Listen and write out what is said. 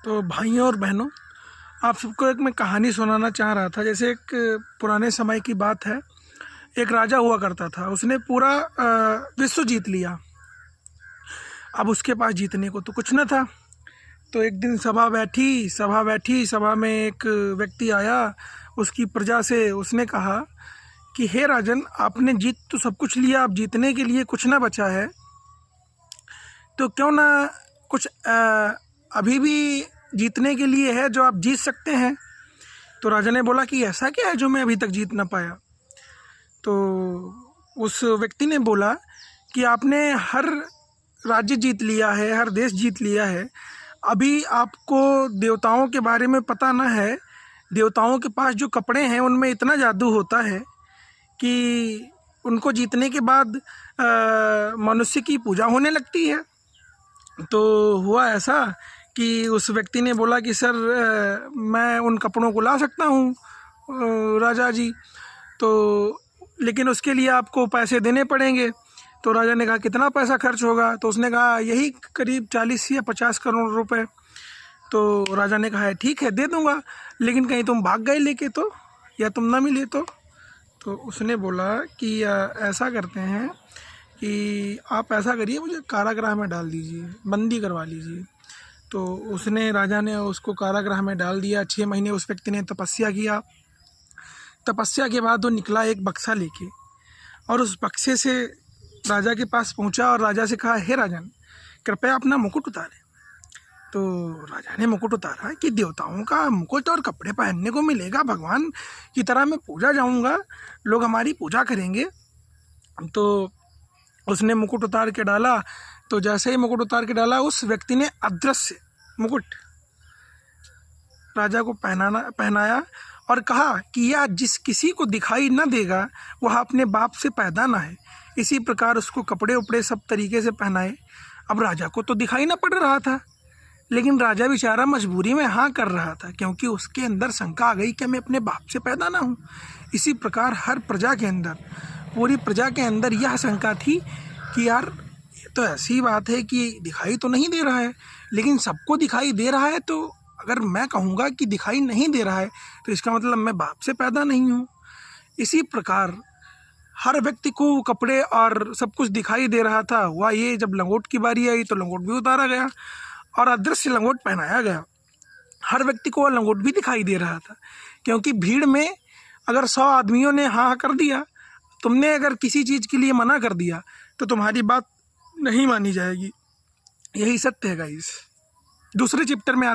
तो भाइयों और बहनों, आप सबको एक मैं कहानी सुनाना चाह रहा था। जैसे एक पुराने समय की बात है। एक राजा हुआ करता था, उसने पूरा विश्व जीत लिया। अब उसके पास जीतने को तो कुछ न था। तो एक दिन सभा में एक व्यक्ति आया। उसकी प्रजा से उसने कहा कि हे राजन, आपने जीत तो सब कुछ लिया, अब जीतने के लिए कुछ ना बचा है, तो क्यों ना कुछ अभी भी जीतने के लिए है जो आप जीत सकते हैं। तो राजा ने बोला कि ऐसा क्या है जो मैं अभी तक जीत ना पाया। तो उस व्यक्ति ने बोला कि आपने हर राज्य जीत लिया है, हर देश जीत लिया है, अभी आपको देवताओं के बारे में पता ना है। देवताओं के पास जो कपड़े हैं उनमें इतना जादू होता है कि उनको जीतने के बाद मनुष्य की पूजा होने लगती है। तो हुआ ऐसा कि उस व्यक्ति ने बोला कि सर, मैं उन कपड़ों को ला सकता हूँ राजा जी, तो लेकिन उसके लिए आपको पैसे देने पड़ेंगे। तो राजा ने कहा कितना पैसा खर्च होगा। तो उसने कहा यही करीब 40 या 50 करोड़ रुपए। तो राजा ने कहा ठीक है, दे दूंगा, लेकिन कहीं तुम भाग गए लेके तो, या तुम ना मिले तो उसने बोला कि ऐसा करते हैं कि आप ऐसा करिए, मुझे कारागृह में डाल दीजिए, बंदी करवा लीजिए। तो राजा ने उसको कारागृह में डाल दिया। 6 महीने उस व्यक्ति ने तपस्या किया। तपस्या के बाद वो निकला एक बक्सा लेके, और उस बक्से से राजा के पास पहुंचा और राजा से कहा, हे राजन, कृपया अपना मुकुट उतारें। तो राजा ने मुकुट उतारा कि देवताओं का मुकुट और कपड़े पहनने को मिलेगा, भगवान की तरह मैं पूजा जाऊंगा, लोग हमारी पूजा करेंगे। तो उसने मुकुट उतार के डाला। तो जैसे ही मुकुट उतार के डाला, उस व्यक्ति ने अदृश्य मुकुट राजा को पहनाया और कहा कि यह जिस किसी को दिखाई न देगा वह अपने बाप से पैदा ना है। इसी प्रकार उसको कपड़े उपड़े सब तरीके से पहनाए। अब राजा को तो दिखाई ना पड़ रहा था, लेकिन राजा बेचारा मजबूरी में हाँ कर रहा था, क्योंकि उसके अंदर शंका आ गई कि मैं अपने बाप से पैदा ना हूँ। इसी प्रकार हर प्रजा के अंदर, पूरी प्रजा के अंदर यह शंका थी कि यार, ये तो ऐसी बात है कि दिखाई तो नहीं दे रहा है, लेकिन सबको दिखाई दे रहा है, तो अगर मैं कहूँगा कि दिखाई नहीं दे रहा है तो इसका मतलब मैं बाप से पैदा नहीं हूँ। इसी प्रकार हर व्यक्ति को कपड़े और सब कुछ दिखाई दे रहा था। हुआ ये, जब लंगोट की बारी आई तो लंगोट भी उतारा गया और अदृश्य लंगोट पहनाया गया। हर व्यक्ति को लंगोट भी दिखाई दे रहा था, क्योंकि भीड़ में अगर 100 आदमियों ने हाँ कर दिया, तुमने अगर किसी चीज़ के लिए मना कर दिया तो तुम्हारी बात नहीं मानी जाएगी। यही सत्य है गाइस। दूसरे चैप्टर में